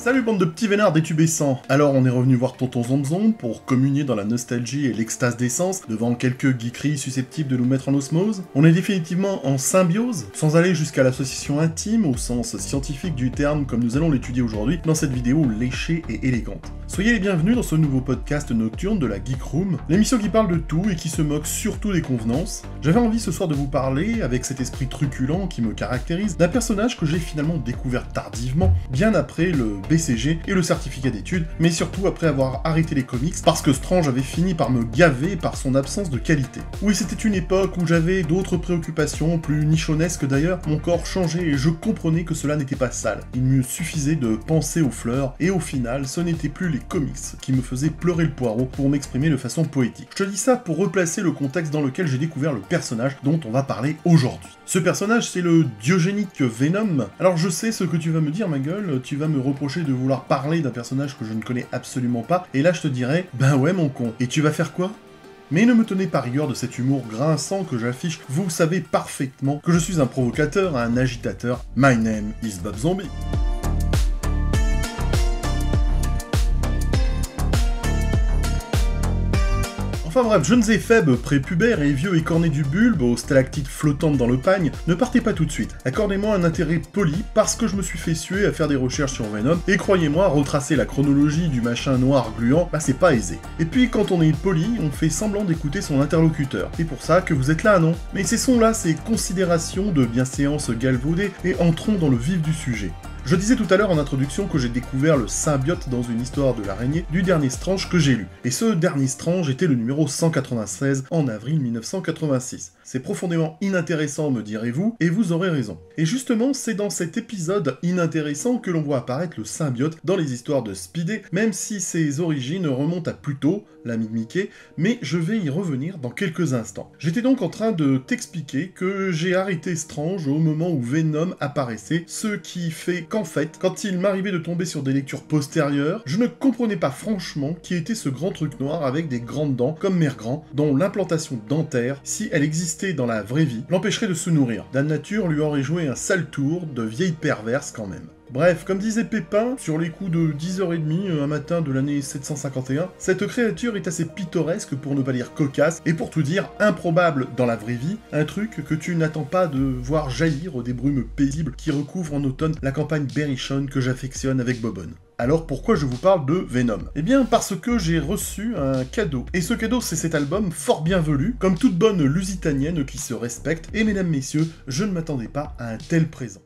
Salut bande de petits vénards détubescents. Alors on est revenu voir Tonton Zomzom pour communier dans la nostalgie et l'extase d'essence devant quelques geekeries susceptibles de nous mettre en osmose. On est définitivement en symbiose, sans aller jusqu'à l'association intime au sens scientifique du terme comme nous allons l'étudier aujourd'hui dans cette vidéo léchée et élégante. Soyez les bienvenus dans ce nouveau podcast nocturne de la Geek Room, l'émission qui parle de tout et qui se moque surtout des convenances. J'avais envie ce soir de vous parler, avec cet esprit truculent qui me caractérise, d'un personnage que j'ai finalement découvert tardivement, bien après le BCG et le certificat d'études, mais surtout après avoir arrêté les comics, parce que Strange avait fini par me gaver par son absence de qualité. Oui, c'était une époque où j'avais d'autres préoccupations, plus nichonesques d'ailleurs, mon corps changeait et je comprenais que cela n'était pas sale. Il me suffisait de penser aux fleurs, et au final, ce n'était plus les comics qui me faisaient pleurer le poireau pour m'exprimer de façon poétique. Je te dis ça pour replacer le contexte dans lequel j'ai découvert le personnage dont on va parler aujourd'hui. Ce personnage, c'est le diogénique Venom. Alors je sais ce que tu vas me dire, ma gueule, tu vas me reprocher de vouloir parler d'un personnage que je ne connais absolument pas, et là je te dirais, ben ouais mon con, et tu vas faire quoi ? Mais ne me tenez pas rigueur de cet humour grinçant que j'affiche, vous savez parfaitement que je suis un provocateur, un agitateur. My name is Bob Zombie. Enfin bref, jeunes et faibles, prépubères et vieux écornés du bulbe, aux stalactites flottantes dans le pagne, ne partez pas tout de suite. Accordez-moi un intérêt poli, parce que je me suis fait suer à faire des recherches sur Venom, et croyez-moi, retracer la chronologie du machin noir gluant, bah c'est pas aisé. Et puis quand on est poli, on fait semblant d'écouter son interlocuteur. C'est pour ça que vous êtes là, non ? Mais cessons là ces considérations de bienséance galvaudée, et entrons dans le vif du sujet. Je disais tout à l'heure en introduction que j'ai découvert le symbiote dans une histoire de l'araignée du dernier Strange que j'ai lu. Et ce dernier Strange était le numéro 196 en avril 1986. C'est profondément inintéressant, me direz-vous, et vous aurez raison. Et justement, c'est dans cet épisode inintéressant que l'on voit apparaître le symbiote dans les histoires de Spidey, même si ses origines remontent à plus tôt, l'ami de Mickey, mais je vais y revenir dans quelques instants. J'étais donc en train de t'expliquer que j'ai arrêté Strange au moment où Venom apparaissait, ce qui fait qu'en fait, quand il m'arrivait de tomber sur des lectures postérieures, je ne comprenais pas franchement qui était ce grand truc noir avec des grandes dents comme Mère-Grand, dont l'implantation dentaire, si elle existait dans la vraie vie, l'empêcherait de se nourrir. La nature lui aurait joué un sale tour de vieille perverse quand même. Bref, comme disait Pépin, sur les coups de 10h30 un matin de l'année 751, cette créature est assez pittoresque pour ne pas dire cocasse, et pour tout dire, improbable dans la vraie vie, un truc que tu n'attends pas de voir jaillir des brumes paisibles qui recouvrent en automne la campagne berrichonne que j'affectionne avec Bobonne. Alors pourquoi je vous parle de Venom ? Eh bien parce que j'ai reçu un cadeau. Et ce cadeau c'est cet album fort bienvenu, comme toute bonne lusitanienne qui se respecte, et mesdames, messieurs, je ne m'attendais pas à un tel présent.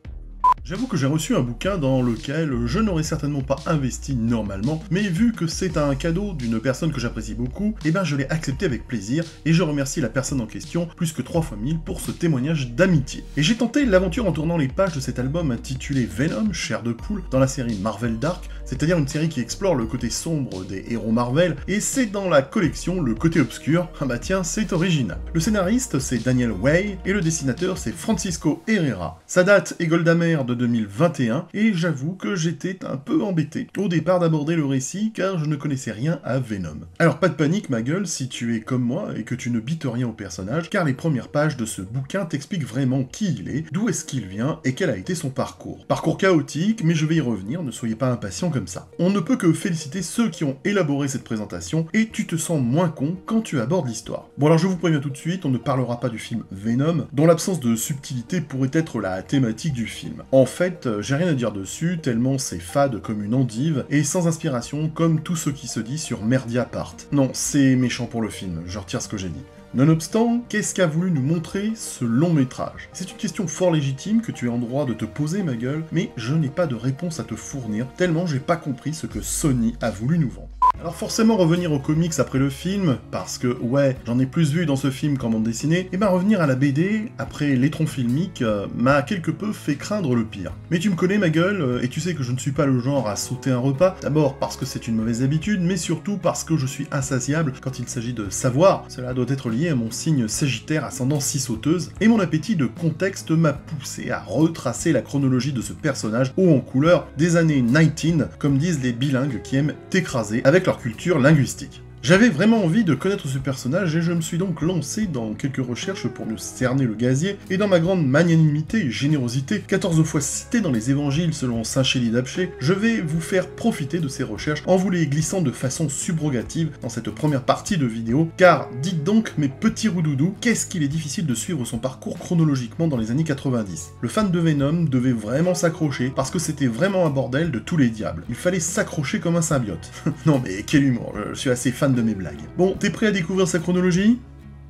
J'avoue que j'ai reçu un bouquin dans lequel je n'aurais certainement pas investi normalement, mais vu que c'est un cadeau d'une personne que j'apprécie beaucoup, eh ben je l'ai accepté avec plaisir, et je remercie la personne en question plus que 3 fois 1000 pour ce témoignage d'amitié. Et j'ai tenté l'aventure en tournant les pages de cet album intitulé Venom, chair de poule, dans la série Marvel Dark, c'est-à-dire une série qui explore le côté sombre des héros Marvel, et c'est dans la collection le côté obscur, ah bah tiens, c'est original. Le scénariste c'est Daniel Way, et le dessinateur c'est Francisco Herrera. Sa date est Goldamer de 2021, et j'avoue que j'étais un peu embêté au départ d'aborder le récit, car je ne connaissais rien à Venom. Alors pas de panique ma gueule si tu es comme moi, et que tu ne bites rien au personnage, car les premières pages de ce bouquin t'expliquent vraiment qui il est, d'où est-ce qu'il vient, et quel a été son parcours. Parcours chaotique, mais je vais y revenir, ne soyez pas impatients comme ça. On ne peut que féliciter ceux qui ont élaboré cette présentation, et tu te sens moins con quand tu abordes l'histoire. Bon alors je vous préviens tout de suite, on ne parlera pas du film Venom, dont l'absence de subtilité pourrait être la thématique du film. En fait, j'ai rien à dire dessus, tellement c'est fade comme une endive, et sans inspiration comme tout ce qui se dit sur Mediapart. Non, c'est méchant pour le film, je retire ce que j'ai dit. Nonobstant, qu'est-ce qu'a voulu nous montrer ce long métrage ? C'est une question fort légitime que tu es en droit de te poser, ma gueule, mais je n'ai pas de réponse à te fournir, tellement j'ai pas compris ce que Sony a voulu nous vendre. Alors forcément revenir aux comics après le film, parce que ouais, j'en ai plus vu dans ce film qu'en bande dessinée, et ben revenir à la BD, après l'étron filmique, m'a quelque peu fait craindre le pire. Mais tu me connais ma gueule, et tu sais que je ne suis pas le genre à sauter un repas, d'abord parce que c'est une mauvaise habitude, mais surtout parce que je suis insatiable quand il s'agit de savoir, cela doit être lié à mon signe sagittaire ascendant 6 sauteuse, et mon appétit de contexte m'a poussé à retracer la chronologie de ce personnage haut en couleur des années 19, comme disent les bilingues qui aiment t'écraser avec leur culture linguistique. J'avais vraiment envie de connaître ce personnage et je me suis donc lancé dans quelques recherches pour mieux cerner le gazier, et dans ma grande magnanimité et générosité, 14 fois citée dans les évangiles selon saint Chély d'Apcher, je vais vous faire profiter de ces recherches en vous les glissant de façon subrogative dans cette première partie de vidéo, car dites donc mes petits roudoudous, qu'est-ce qu'il est difficile de suivre son parcours chronologiquement dans les années 90. Le fan de Venom devait vraiment s'accrocher, parce que c'était vraiment un bordel de tous les diables. Il fallait s'accrocher comme un symbiote. Non mais quel humour, je suis assez fan de mes blagues. Bon, t'es prêt à découvrir sa chronologie?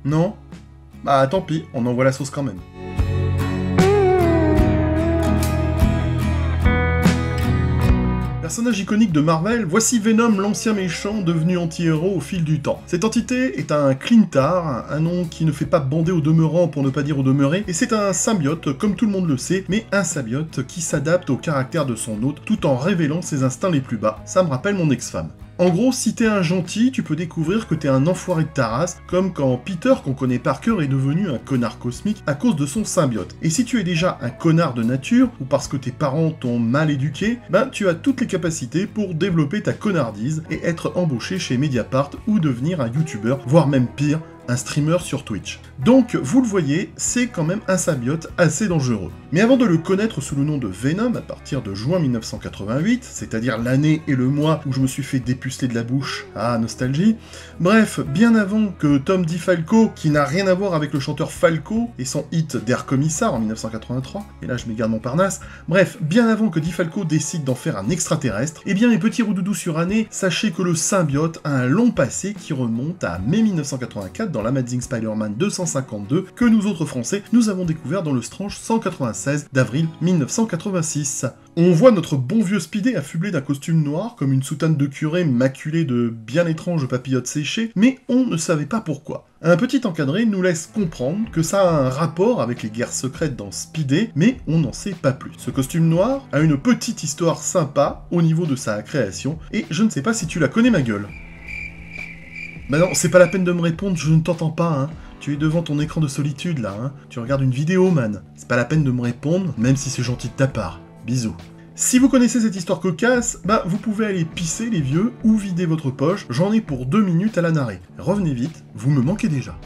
Non? Bah tant pis, on envoie la sauce quand même. Personnage iconique de Marvel, voici Venom, l'ancien méchant devenu anti-héros au fil du temps. Cette entité est un Clintar, un nom qui ne fait pas bander au demeurant pour ne pas dire au demeuré, et c'est un symbiote, comme tout le monde le sait, mais un symbiote qui s'adapte au caractère de son hôte tout en révélant ses instincts les plus bas. Ça me rappelle mon ex-femme. En gros, si t'es un gentil, tu peux découvrir que t'es un enfoiré de ta race, comme quand Peter, qu'on connaît par cœur, est devenu un connard cosmique à cause de son symbiote. Et si tu es déjà un connard de nature, ou parce que tes parents t'ont mal éduqué, ben tu as toutes les capacités pour développer ta connardise et être embauché chez Mediapart ou devenir un youtubeur, voire même pire, un streamer sur Twitch. Donc, vous le voyez, c'est quand même un symbiote assez dangereux. Mais avant de le connaître sous le nom de Venom, à partir de juin 1988, c'est-à-dire l'année et le mois où je me suis fait dépuceler de la bouche, ah, nostalgie, bref, bien avant que Tom DeFalco, qui n'a rien à voir avec le chanteur Falco et son hit d'Air Commissar en 1983, et là je m'égare Montparnasse, bref, bien avant que DeFalco décide d'en faire un extraterrestre, eh bien mes petits roudoudous surannés, sachez que le symbiote a un long passé qui remonte à mai 1984 dans l'Amazing Spider-Man 252 que nous autres Français, nous avons découvert dans le Strange 196 d'avril 1986. On voit notre bon vieux Spidey affublé d'un costume noir, comme une soutane de curé maculée de bien étranges papillotes séchées, mais on ne savait pas pourquoi. Un petit encadré nous laisse comprendre que ça a un rapport avec les guerres secrètes dans Spidey, mais on n'en sait pas plus. Ce costume noir a une petite histoire sympa au niveau de sa création, et je ne sais pas si tu la connais ma gueule. Bah non, c'est pas la peine de me répondre, je ne t'entends pas, hein. Tu es devant ton écran de solitude, là, hein. Tu regardes une vidéo, man. C'est pas la peine de me répondre, même si c'est gentil de ta part. Bisous. Si vous connaissez cette histoire cocasse, bah vous pouvez aller pisser les vieux ou vider votre poche, j'en ai pour 2 minutes à la narrer. Revenez vite, vous me manquez déjà.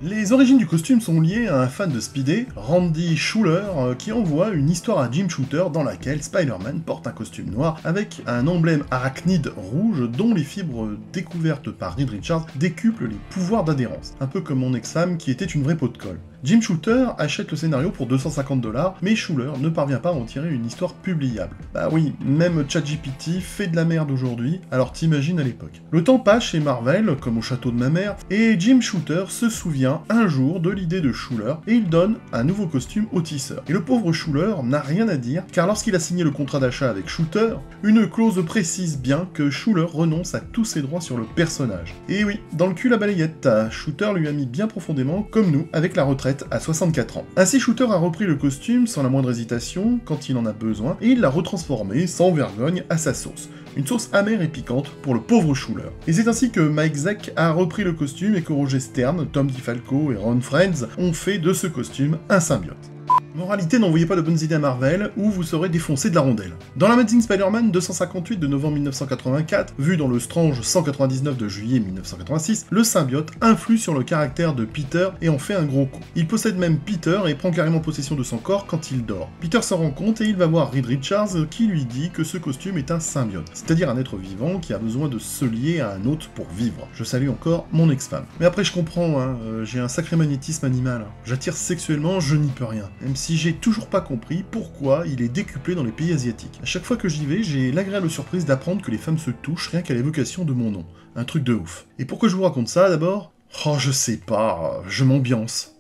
Les origines du costume sont liées à un fan de Spidey, Randy Schuller, qui envoie une histoire à Jim Shooter dans laquelle Spider-Man porte un costume noir avec un emblème arachnide rouge dont les fibres découvertes par Reed Richards décuplent les pouvoirs d'adhérence, un peu comme mon ex-femme qui était une vraie peau de colle. Jim Shooter achète le scénario pour 250$, mais Schuller ne parvient pas à en tirer une histoire publiable. Bah oui, même ChatGPT fait de la merde aujourd'hui, alors t'imagines à l'époque. Le temps passe chez Marvel, comme au château de ma mère, et Jim Shooter se souvient un jour de l'idée de Schuller, et il donne un nouveau costume au tisseur. Et le pauvre Schuller n'a rien à dire, car lorsqu'il a signé le contrat d'achat avec Shooter, une clause précise bien que Schuller renonce à tous ses droits sur le personnage. Et oui, dans le cul la balayette, Shooter lui a mis bien profondément, comme nous, avec la retraite à 64 ans. Ainsi, Shooter a repris le costume sans la moindre hésitation, quand il en a besoin, et il l'a retransformé sans vergogne à sa sauce. Une sauce amère et piquante pour le pauvre Schuller. Et c'est ainsi que Mike Zeck a repris le costume et que Roger Stern, Tom DeFalco et Ron Frenz ont fait de ce costume un symbiote. Moralité, n'envoyez pas de bonnes idées à Marvel, ou vous serez défoncé de la rondelle. Dans l'Amazing Spider-Man 258 de novembre 1984, vu dans le Strange 199 de juillet 1986, le symbiote influe sur le caractère de Peter et en fait un gros coup. Il possède même Peter et prend carrément possession de son corps quand il dort. Peter s'en rend compte et il va voir Reed Richards qui lui dit que ce costume est un symbiote, c'est-à-dire un être vivant qui a besoin de se lier à un hôte pour vivre. Je salue encore mon ex-femme. Mais après je comprends, hein, j'ai un sacré magnétisme animal. J'attire sexuellement, je n'y peux rien. Même si j'ai toujours pas compris pourquoi il est décuplé dans les pays asiatiques. À chaque fois que j'y vais, j'ai l'agréable surprise d'apprendre que les femmes se touchent rien qu'à l'évocation de mon nom. Un truc de ouf. Et pourquoi je vous raconte ça d'abord? Oh, je sais pas, je m'ambiance.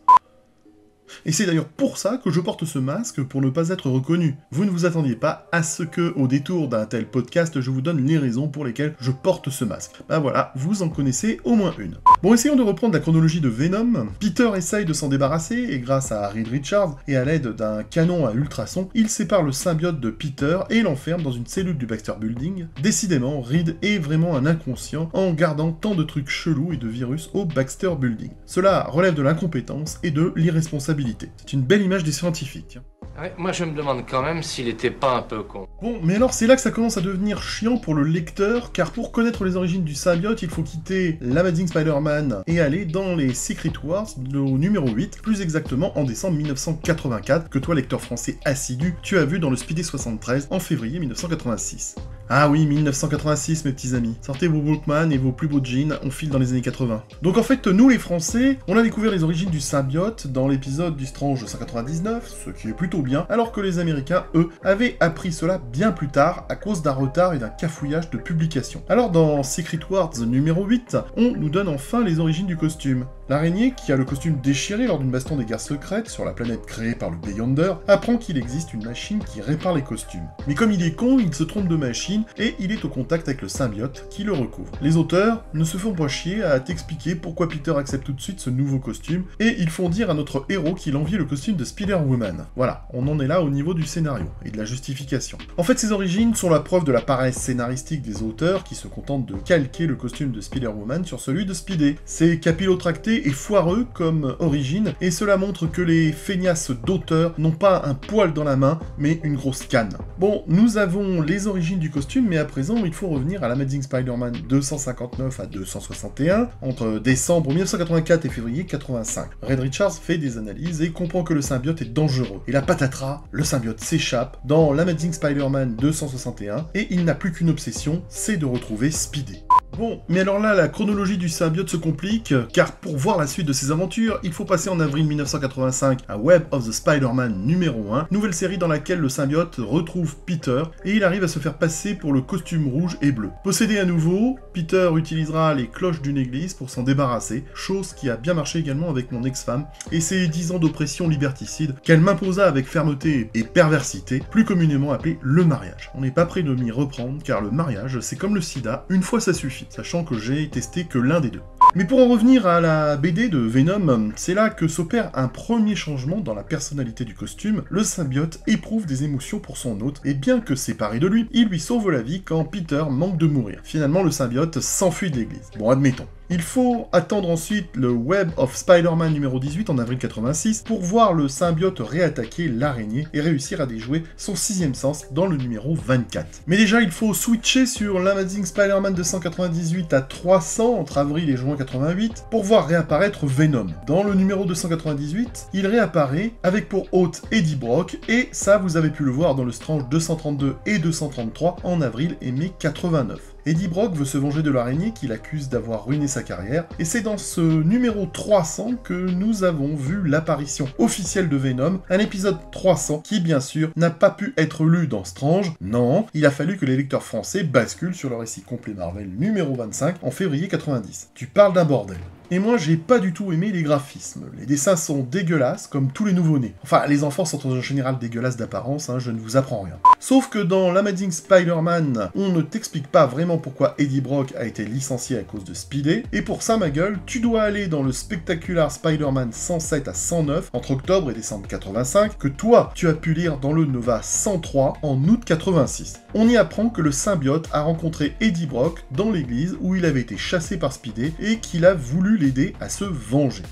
Et c'est d'ailleurs pour ça que je porte ce masque, pour ne pas être reconnu. Vous ne vous attendiez pas à ce que, au détour d'un tel podcast, je vous donne les raisons pour lesquelles je porte ce masque. Bah voilà, vous en connaissez au moins une. Bon, essayons de reprendre la chronologie de Venom. Peter essaye de s'en débarrasser, et grâce à Reed Richards, et à l'aide d'un canon à ultrasons, il sépare le symbiote de Peter et l'enferme dans une cellule du Baxter Building. Décidément, Reed est vraiment un inconscient en gardant tant de trucs chelous et de virus au Baxter Building. Cela relève de l'incompétence et de l'irresponsabilité. C'est une belle image des scientifiques. Ouais, moi je me demande quand même s'il était pas un peu con. Bon, mais alors c'est là que ça commence à devenir chiant pour le lecteur, car pour connaître les origines du symbiote, il faut quitter l'Amazing Spider-Man et aller dans les Secret Wars au numéro 8, plus exactement en décembre 1984, que toi, lecteur français assidu, tu as vu dans le Speedy 73 en février 1986. Ah oui, 1986 mes petits amis. Sortez vos Walkman et vos plus beaux jeans, on file dans les années 80. Donc en fait, nous les Français, on a découvert les origines du symbiote dans l'épisode du Strange 199, ce qui est plutôt bien, alors que les Américains, eux, avaient appris cela bien plus tard à cause d'un retard et d'un cafouillage de publication. Alors dans Secret Wars numéro 8, on nous donne enfin les origines du costume. L'araignée, qui a le costume déchiré lors d'une baston des guerres secrètes sur la planète créée par le Beyonder, apprend qu'il existe une machine qui répare les costumes. Mais comme il est con, il se trompe de machine et il est au contact avec le symbiote qui le recouvre. Les auteurs ne se font pas chier à t'expliquer pourquoi Peter accepte tout de suite ce nouveau costume, et ils font dire à notre héros qu'il envie le costume de Spider-Woman. Voilà, on en est là au niveau du scénario et de la justification. En fait, ces origines sont la preuve de la paresse scénaristique des auteurs qui se contentent de calquer le costume de Spider-Woman sur celui de Spidey. C'est capillotracté et foireux comme origine, et cela montre que les feignasses d'auteurs n'ont pas un poil dans la main, mais une grosse canne. Bon, nous avons les origines du costume, mais à présent, il faut revenir à l'Amazing Spider-Man 259 à 261, entre décembre 1984 et février 85. Red Richards fait des analyses et comprend que le symbiote est dangereux. Et la patatras, le symbiote s'échappe dans l'Amazing Spider-Man 261, et il n'a plus qu'une obsession, c'est de retrouver Spidey. Bon, mais alors là, la chronologie du symbiote se complique, car pour voir la suite de ses aventures, il faut passer en avril 1985 à Web of the Spider-Man numéro 1, nouvelle série dans laquelle le symbiote retrouve Peter, et il arrive à se faire passer pour le costume rouge et bleu. Possédé à nouveau, Peter utilisera les cloches d'une église pour s'en débarrasser, chose qui a bien marché également avec mon ex-femme, et ses 10 ans d'oppression liberticide, qu'elle m'imposa avec fermeté et perversité, plus communément appelé le mariage. On n'est pas prêt de m'y reprendre, car le mariage, c'est comme le sida, une fois ça suffit, sachant que j'ai testé que l'un des deux. Mais pour en revenir à la BD de Venom, c'est là que s'opère un premier changement dans la personnalité du costume. Le symbiote éprouve des émotions pour son hôte, et bien que séparé de lui, il lui sauve la vie quand Peter manque de mourir. Finalement, le symbiote s'enfuit de l'église. Bon, admettons. Il faut attendre ensuite le Web of Spider-Man numéro 18 en avril 86 pour voir le symbiote réattaquer l'araignée et réussir à déjouer son sixième sens dans le numéro 24. Mais déjà, il faut switcher sur l'Amazing Spider-Man 298 à 300 entre avril et juin 88 pour voir réapparaître Venom. Dans le numéro 298, il réapparaît avec pour hôte Eddie Brock, et ça vous avez pu le voir dans le Strange 232 et 233 en avril et mai 89. Eddie Brock veut se venger de l'araignée qui l'accuse d'avoir ruiné sa carrière, et c'est dans ce numéro 300 que nous avons vu l'apparition officielle de Venom, un épisode 300 qui, bien sûr, n'a pas pu être lu dans Strange. Non, il a fallu que les lecteurs français basculent sur le récit complet Marvel numéro 25 en février 90. Tu parles d'un bordel. Et moi, j'ai pas du tout aimé les graphismes. Les dessins sont dégueulasses, comme tous les nouveau-nés. Enfin, les enfants sont en général dégueulasses d'apparence, je ne vous apprends rien. Sauf que dans l'Amazing Spider-Man, on ne t'explique pas vraiment pourquoi Eddie Brock a été licencié à cause de Spidey, et pour ça, ma gueule, tu dois aller dans le Spectacular Spider-Man 107 à 109, entre octobre et décembre 85, que toi, tu as pu lire dans le Nova 103 en août 86. On y apprend que le symbiote a rencontré Eddie Brock dans l'église où il avait été chassé par Spidey et qu'il a voulu l'aider à se venger.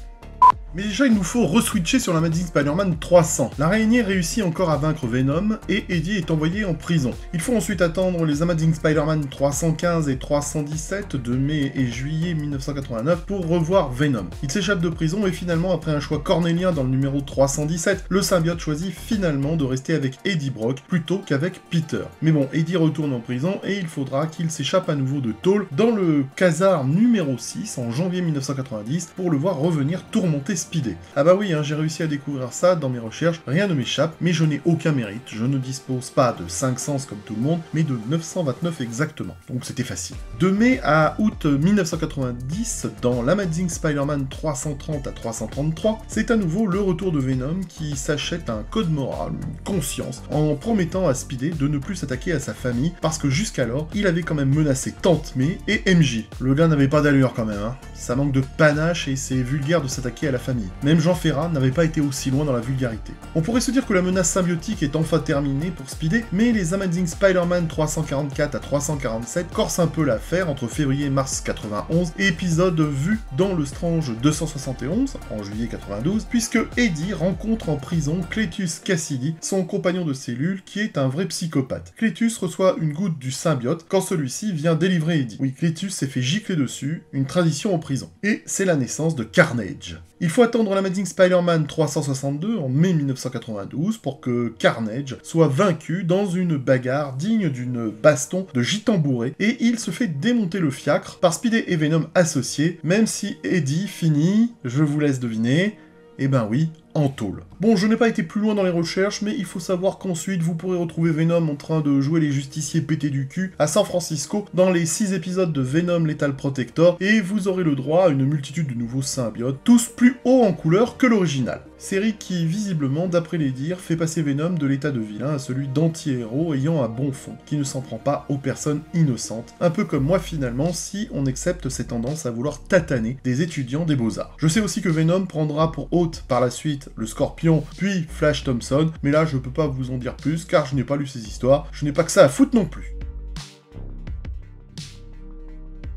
Mais déjà, il nous faut reswitcher sur l'Amazing Spider-Man 300. L'araignée réussit encore à vaincre Venom, et Eddie est envoyé en prison. Il faut ensuite attendre les Amazing Spider-Man 315 et 317 de mai et juillet 1989 pour revoir Venom. Il s'échappe de prison, et finalement, après un choix cornélien dans le numéro 317, le symbiote choisit finalement de rester avec Eddie Brock plutôt qu'avec Peter. Mais bon, Eddie retourne en prison, et il faudra qu'il s'échappe à nouveau de tôle dans le Khazar numéro 6 en janvier 1990 pour le voir revenir tourmenter Spidey. Ah bah oui, j'ai réussi à découvrir ça dans mes recherches, rien ne m'échappe, mais je n'ai aucun mérite, je ne dispose pas de 5 sens comme tout le monde, mais de 929 exactement, donc c'était facile. De mai à août 1990, dans l'Amazing Spider-Man 330 à 333, c'est à nouveau le retour de Venom qui s'achète un code moral, une conscience, en promettant à Spidey de ne plus s'attaquer à sa famille, parce que jusqu'alors, il avait quand même menacé Tante May et MJ. Le gars n'avait pas d'allure quand même, ça manque de panache et c'est vulgaire de s'attaquer à la famille famille. Même Jean Ferrat n'avait pas été aussi loin dans la vulgarité. On pourrait se dire que la menace symbiotique est enfin terminée pour Spidey, mais les Amazing Spider-Man 344 à 347 corsent un peu l'affaire entre février et mars 91, et épisode vu dans le Strange 271, en juillet 92, puisque Eddie rencontre en prison Cletus Cassidy, son compagnon de cellule, qui est un vrai psychopathe. Cletus reçoit une goutte du symbiote quand celui-ci vient délivrer Eddie. Oui, Cletus s'est fait gicler dessus, une tradition en prison. Et c'est la naissance de Carnage. Il faut attendre l'Amazing Spider-Man 362 en mai 1992 pour que Carnage soit vaincu dans une bagarre digne d'une baston de gitan bourré, et il se fait démonter le fiacre par Spidey et Venom associés, même si Eddie finit, je vous laisse deviner, eh ben oui, en tôle. Bon, je n'ai pas été plus loin dans les recherches, mais il faut savoir qu'ensuite vous pourrez retrouver Venom en train de jouer les justiciers pétés du cul à San Francisco dans les 6 épisodes de Venom Lethal Protector, et vous aurez le droit à une multitude de nouveaux symbiotes, tous plus hauts en couleur que l'original. Série qui, visiblement, d'après les dires, fait passer Venom de l'état de vilain à celui d'anti-héros ayant un bon fond, qui ne s'en prend pas aux personnes innocentes, un peu comme moi finalement si on accepte cette tendance à vouloir tataner des étudiants des beaux-arts. Je sais aussi que Venom prendra pour hôte par la suite le Scorpion, puis Flash Thompson, mais là je peux pas vous en dire plus car je n'ai pas lu ces histoires, je n'ai pas que ça à foutre non plus.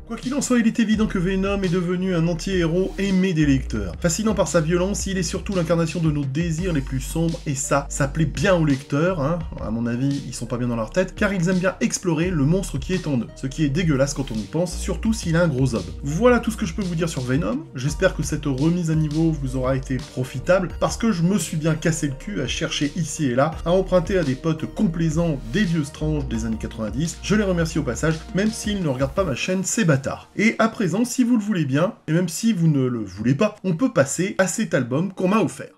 Quoi qu'il en soit, il est évident que Venom est devenu un anti-héros aimé des lecteurs. Fascinant par sa violence, il est surtout l'incarnation de nos désirs les plus sombres, et ça plaît bien aux lecteurs, hein. À mon avis, ils sont pas bien dans leur tête, car ils aiment bien explorer le monstre qui est en eux, ce qui est dégueulasse quand on y pense, surtout s'il a un gros zob. Voilà tout ce que je peux vous dire sur Venom, j'espère que cette remise à niveau vous aura été profitable, parce que je me suis bien cassé le cul à chercher ici et là, à emprunter à des potes complaisants des vieux Strange des années 90, je les remercie au passage, même s'ils ne regardent pas ma chaîne, c'est bâtard. Et à présent, si vous le voulez bien, et même si vous ne le voulez pas, on peut passer à cet album qu'on m'a offert.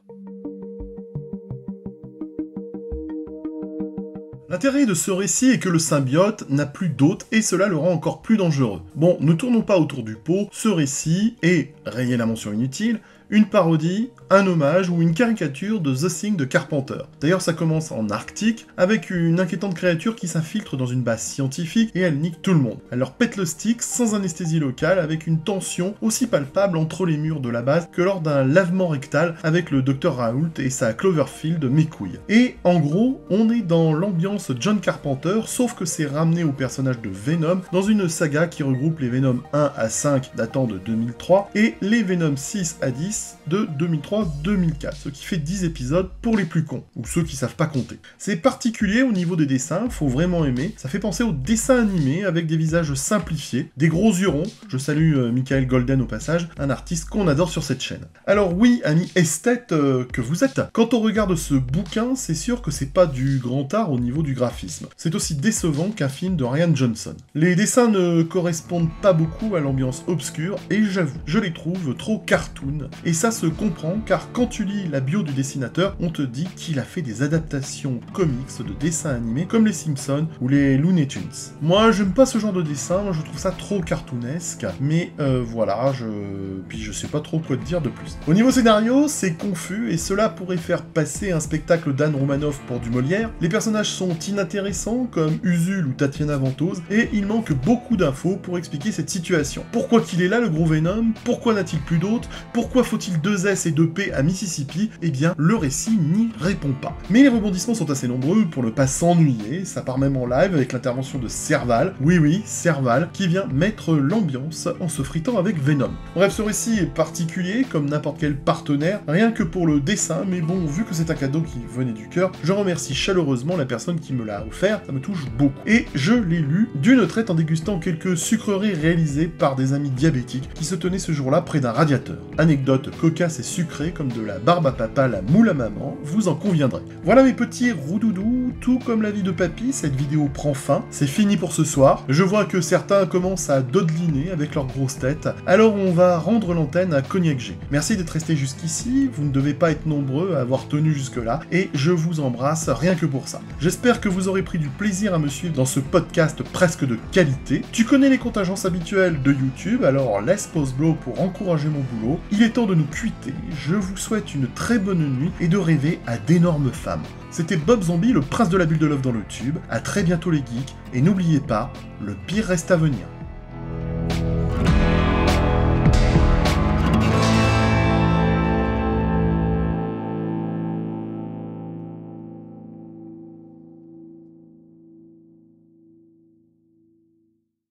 L'intérêt de ce récit est que le symbiote n'a plus d'hôte et cela le rend encore plus dangereux. Bon, ne tournons pas autour du pot, ce récit est, rayez la mention inutile, une parodie, un hommage ou une caricature de The Thing de Carpenter. D'ailleurs, ça commence en Arctique, avec une inquiétante créature qui s'infiltre dans une base scientifique et elle nique tout le monde. Elle leur pète le stick sans anesthésie locale, avec une tension aussi palpable entre les murs de la base que lors d'un lavement rectal avec le Dr Raoult et sa Cloverfield mécouille. Et en gros, on est dans l'ambiance John Carpenter, sauf que c'est ramené au personnage de Venom dans une saga qui regroupe les Venom 1 à 5 datant de 2003 et les Venom 6 à 10 de 2003-2004, ce qui fait 10 épisodes pour les plus cons, ou ceux qui savent pas compter. C'est particulier au niveau des dessins, faut vraiment aimer, ça fait penser aux dessins animés avec des visages simplifiés, des gros yeux ronds, je salue Michael Golden au passage, un artiste qu'on adore sur cette chaîne. Alors oui, amis esthètes que vous êtes, quand on regarde ce bouquin, c'est sûr que c'est pas du grand art au niveau du graphisme. C'est aussi décevant qu'un film de Rian Johnson. Les dessins ne correspondent pas beaucoup à l'ambiance obscure, et j'avoue, je les trouve trop cartoon, et ça se comprend car quand tu lis la bio du dessinateur, on te dit qu'il a fait des adaptations comics de dessins animés comme les Simpsons ou les Looney Tunes. Moi, j'aime pas ce genre de dessin, je trouve ça trop cartoonesque, mais voilà, puis je sais pas trop quoi te dire de plus. Au niveau scénario, c'est confus et cela pourrait faire passer un spectacle d'Anne Romanoff pour du Molière. Les personnages sont inintéressants comme Usul ou Tatiana Ventose et il manque beaucoup d'infos pour expliquer cette situation. Pourquoi qu'il est là le gros Venom? Pourquoi n'a-t-il plus d'autres? Pourquoi faut-il 2 S et 2 P à Mississippi? Eh bien, le récit n'y répond pas. Mais les rebondissements sont assez nombreux pour ne pas s'ennuyer, ça part même en live avec l'intervention de Serval, oui, Serval, qui vient mettre l'ambiance en se fritant avec Venom. Bref, ce récit est particulier, comme n'importe quel partenaire, rien que pour le dessin, mais bon, vu que c'est un cadeau qui venait du cœur, je remercie chaleureusement la personne qui me l'a offert, ça me touche beaucoup. Et je l'ai lu d'une traite en dégustant quelques sucreries réalisées par des amis diabétiques qui se tenaient ce jour-là près d'un radiateur. Anecdote cocasse et sucrée comme de la barbe à papa, la moule à maman, vous en conviendrez. Voilà mes petits roudoudous, tout comme la vie de papy, cette vidéo prend fin, c'est fini pour ce soir. Je vois que certains commencent à dodeliner avec leurs grosses têtes, alors on va rendre l'antenne à Cognac G. Merci d'être resté jusqu'ici, vous ne devez pas être nombreux à avoir tenu jusque-là, et je vous embrasse rien que pour ça. J'espère que vous aurez pris du plaisir à me suivre dans ce podcast presque de qualité. Tu connais les contingences habituelles de YouTube, alors laisse pause blow pour encourager mon boulot. Il est temps de nous cuiter, je vous souhaite une très bonne nuit et de rêver à d'énormes femmes. C'était Bob Zombie, le prince de la bulle de love dans le tube, à très bientôt les geeks, et n'oubliez pas, le pire reste à venir.